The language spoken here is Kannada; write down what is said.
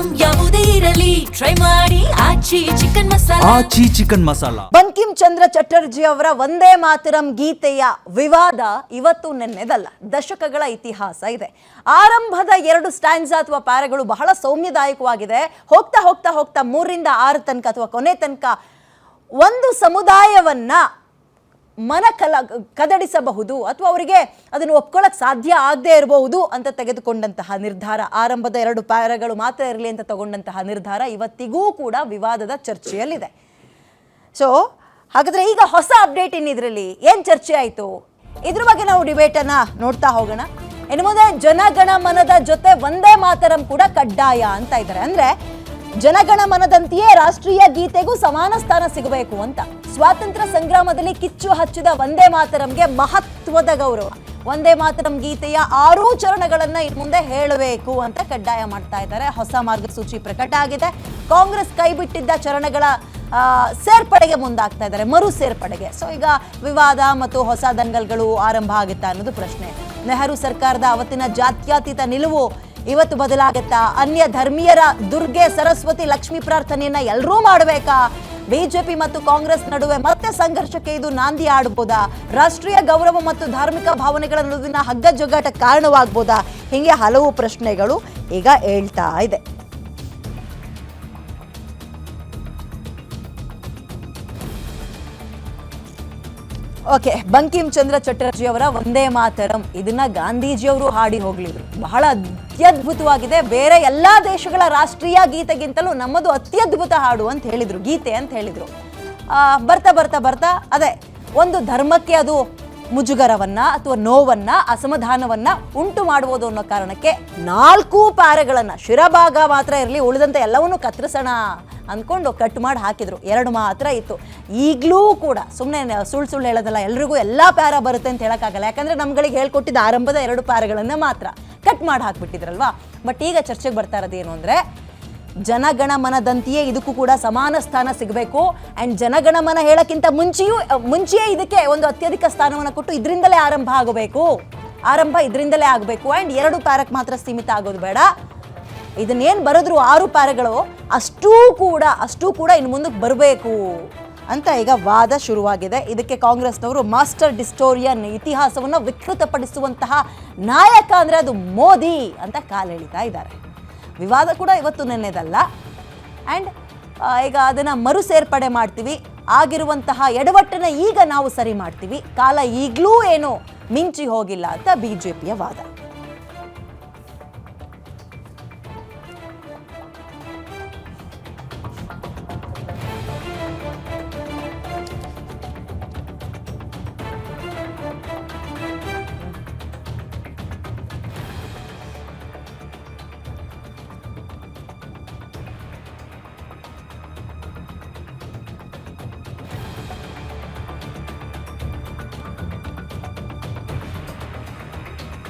ಐಟಂ ಯಾವುದೇ ಇರಲಿ ಟ್ರೈ ಮಾಡಿ ಆಚಿ ಚಿಕನ್ ಮಸಾಲಾ. ಬಂಕಿಂ ಚಂದ್ರ ಚಟರ್ಜಿ ಅವರ ವಂದೇ ಮಾತರಂ ಗೀತೆಯ ವಿವಾದ ಇವತ್ತು ನೆನ್ನೆದಲ್ಲ, ದಶಕಗಳ ಇತಿಹಾಸ ಇದೆ. ಆರಂಭದ 2 ಸ್ಟ್ಯಾನ್ಸಾ ಅಥವಾ ಪ್ಯಾರಾಗಳು ಬಹಳ ಸೌಮ್ಯದಾಯಕವಾಗಿದೆ. ಹೋಗ್ತಾ ಹೋಗ್ತಾ ಹೋಗ್ತಾ 3ರಿಂದ 6 ತನಕ ಅಥವಾ ಕೊನೆ ತನಕ ಒಂದು ಸಮುದಾಯವನ್ನ ಕದಡಿಸಬಹುದು ಅಥವಾ ಅವರಿಗೆ ಅದನ್ನು ಒಪ್ಕೊಳ್ಳೋಕೆ ಸಾಧ್ಯ ಆಗದೆ ಇರಬಹುದು ಅಂತ ತೆಗೆದುಕೊಂಡಂತಹ ನಿರ್ಧಾರ, ಆರಂಭದ 2 ಪ್ಯಾರಾಗಳು ಮಾತ್ರ ಇರಲಿ ಅಂತ ತಗೊಂಡಂತಹ ನಿರ್ಧಾರ ಇವತ್ತಿಗೂ ಕೂಡ ವಿವಾದದ ಚರ್ಚೆಯಲ್ಲಿದೆ. ಸೊ ಹಾಗಾದ್ರೆ ಈಗ ಹೊಸ ಅಪ್ಡೇಟ್ ಇದರಲ್ಲಿ ಏನು ಚರ್ಚೆ ಆಯಿತು, ಇದ್ರ ಬಗ್ಗೆ ನಾವು ಡಿಬೇಟನ್ನು ನೋಡ್ತಾ ಹೋಗೋಣ. ಇನ್ನು ಮುಂದೆ ಜನಗಣ ಮನದ ಜೊತೆ ವಂದೇ ಮಾತರಂ ಕೂಡ ಕಡ್ಡಾಯ ಅಂತ ಇದ್ದಾರೆ. ಅಂದ್ರೆ ಜನಗಣ ಮನದಂತೆಯೇ ರಾಷ್ಟ್ರೀಯ ಗೀತೆಗೂ ಸಮಾನ ಸ್ಥಾನ ಸಿಗಬೇಕು ಅಂತ. ಸ್ವಾತಂತ್ರ್ಯ ಸಂಗ್ರಾಮದಲ್ಲಿ ಕಿಚ್ಚು ಹಚ್ಚಿದ ವಂದೇ ಮಾತರಂಗೆ ಮಹತ್ವದ ಗೌರವ. ವಂದೇ ಮಾತರಂ ಗೀತೆಯ 6 ಚರಣಗಳನ್ನ ಇನ್ನು ಮುಂದೆ ಹೇಳಬೇಕು ಅಂತ ಕಡ್ಡಾಯ ಮಾಡ್ತಾ ಇದ್ದಾರೆ. ಹೊಸ ಮಾರ್ಗಸೂಚಿ ಪ್ರಕಟ ಆಗಿದೆ. ಕಾಂಗ್ರೆಸ್ ಕೈಬಿಟ್ಟಿದ್ದ ಚರಣಗಳ ಸೇರ್ಪಡೆಗೆ ಮುಂದಾಗ್ತಾ ಇದ್ದಾರೆ, ಮರು ಸೇರ್ಪಡೆಗೆ. ಸೊ ಈಗ ವಿವಾದ ಮತ್ತು ಹೊಸ ದಂಗಲ್ಗಳು ಆರಂಭ ಆಗುತ್ತಾ ಅನ್ನೋದು ಪ್ರಶ್ನೆ. ನೆಹರು ಸರ್ಕಾರದ ಅವತ್ತಿನ ಜಾತ್ಯತೀತ ನಿಲುವು ಇವತ್ತು ಬದಲಾಗುತ್ತಾ? ಅನ್ಯ ಧರ್ಮೀಯರ ದುರ್ಗೆ, ಸರಸ್ವತಿ, ಲಕ್ಷ್ಮೀ ಪ್ರಾರ್ಥನೆಯನ್ನ ಎಲ್ಲರೂ ಮಾಡಬೇಕಾ? ಬಿಜೆಪಿ ಮತ್ತು ಕಾಂಗ್ರೆಸ್ ನಡುವೆ ಮತ್ತೆ ಸಂಘರ್ಷಕ್ಕೆ ಇದು ನಾಂದಿ ಆಡಬಹುದಾ? ರಾಷ್ಟ್ರೀಯ ಗೌರವ ಮತ್ತು ಧಾರ್ಮಿಕ ಭಾವನೆಗಳ ನಡುವಿನ ಹಗ್ಗಜಗ್ಗಾಟ ಕಾರಣವಾಗಬಹುದಾ? ಹೀಗೆ ಹಲವು ಪ್ರಶ್ನೆಗಳು ಈಗ ಹೇಳ್ತಾ ಇದೆ. ಓಕೆ, ಬಂಕಿಂ ಚಂದ್ರ ಚಟರ್ಜಿ ಅವರ ವಂದೇ ಮಾತರಂ ಇದನ್ನ ಗಾಂಧೀಜಿಯವರು ಹಾಡಿ ಹೋಗ್ಲಿದ್ರು. ಬಹಳ ಅತ್ಯದ್ಭುತವಾಗಿದೆ. ಬೇರೆ ಎಲ್ಲಾ ದೇಶಗಳ ರಾಷ್ಟ್ರೀಯ ಗೀತೆಗಿಂತಲೂ ನಮ್ಮದು ಅತ್ಯದ್ಭುತ ಹಾಡು ಅಂತ ಹೇಳಿದ್ರು, ಗೀತೆ ಅಂತ ಹೇಳಿದ್ರು. ಬರ್ತಾ ಬರ್ತಾ ಬರ್ತಾ ಅದೇ ಒಂದು ಧರ್ಮಕ್ಕೆ ಅದು ಮುಜುಗರವನ್ನ ಅಥವಾ ನೋವನ್ನ, ಅಸಮಾಧಾನವನ್ನ ಉಂಟು ಮಾಡಬಹುದು ಅನ್ನೋ ಕಾರಣಕ್ಕೆ 4 ಪ್ಯಾರಾಗಳನ್ನ, ಶಿರಭಾಗ ಮಾತ್ರ ಇರಲಿ, ಉಳಿದಂತೆ ಎಲ್ಲವನ್ನೂ ಕತ್ತರಿಸೋಣ ಅಂದ್ಕೊಂಡು ಕಟ್ ಮಾಡಿ ಹಾಕಿದ್ರು. 2 ಮಾತ್ರ ಇತ್ತು. ಈಗಲೂ ಕೂಡ ಸುಮ್ಮನೆ ಸುಳ್ಳು ಹೇಳೋದಲ್ಲ, ಎಲ್ರಿಗೂ ಎಲ್ಲ ಪ್ಯಾರಾ ಬರುತ್ತೆ ಅಂತ ಹೇಳೋಕ್ಕಾಗಲ್ಲ. ಯಾಕಂದ್ರೆ ನಮ್ಗಳಿಗೆ ಹೇಳ್ಕೊಟ್ಟಿದ್ದ ಆರಂಭದ 2 ಪ್ಯಾರಾಗಳನ್ನ ಮಾತ್ರ ಕಟ್ ಮಾಡಿ ಹಾಕ್ಬಿಟ್ಟಿದ್ರಲ್ವಾ. ಬಟ್ ಈಗ ಚರ್ಚೆಗೆ ಬರ್ತಾ ಇರೋದು ಏನು ಅಂದರೆ, ಜನಗಣ ಮನದಂತೆಯೇ ಇದಕ್ಕೂ ಕೂಡ ಸಮಾನ ಸ್ಥಾನ ಸಿಗಬೇಕು. ಆ್ಯಂಡ್ ಜನಗಣ ಮನ ಹೇಳೋಕ್ಕಿಂತ ಮುಂಚೆಯೇ ಇದಕ್ಕೆ ಒಂದು ಅತ್ಯಧಿಕ ಸ್ಥಾನವನ್ನು ಕೊಟ್ಟು ಇದರಿಂದಲೇ ಆರಂಭ ಇದರಿಂದಲೇ ಆಗಬೇಕು. ಆ್ಯಂಡ್ 2 ಪ್ಯಾರಕ್ಕೆ ಮಾತ್ರ ಸೀಮಿತ ಆಗೋದು ಬೇಡ. ಇದನ್ನೇನು ಬರೆದ್ರು 6 ಪ್ಯಾರಾಗಳು ಅಷ್ಟೂ ಕೂಡ ಇನ್ನು ಮುಂದಕ್ಕೆ ಬರಬೇಕು ಅಂತ ಈಗ ವಾದ ಶುರುವಾಗಿದೆ. ಇದಕ್ಕೆ ಕಾಂಗ್ರೆಸ್ನವರು ಮಾಸ್ಟರ್ ಡಿಸ್ಟೋರಿಯನ್, ಇತಿಹಾಸವನ್ನು ವಿಕೃತಪಡಿಸುವಂತಹ ನಾಯಕ ಅಂದರೆ ಅದು ಮೋದಿ ಅಂತ ಕಾಲೆಳಿತಾ ಇದ್ದಾರೆ. ವಿವಾದ ಕೂಡ ಇವತ್ತು ನೆನ್ನೆದಲ್ಲ. ಆ್ಯಂಡ್ ಈಗ ಅದನ್ನು ಮರು ಸೇರ್ಪಡೆ ಮಾಡ್ತೀವಿ, ಆಗಿರುವಂತಹ ಎಡವಟ್ಟನ್ನು ಈಗ ನಾವು ಸರಿ ಮಾಡ್ತೀವಿ, ಕಾಲ ಈಗಲೂ ಏನು ಮಿಂಚಿ ಹೋಗಿಲ್ಲ ಅಂತ ಬಿಜೆಪಿಯ ವಾದ.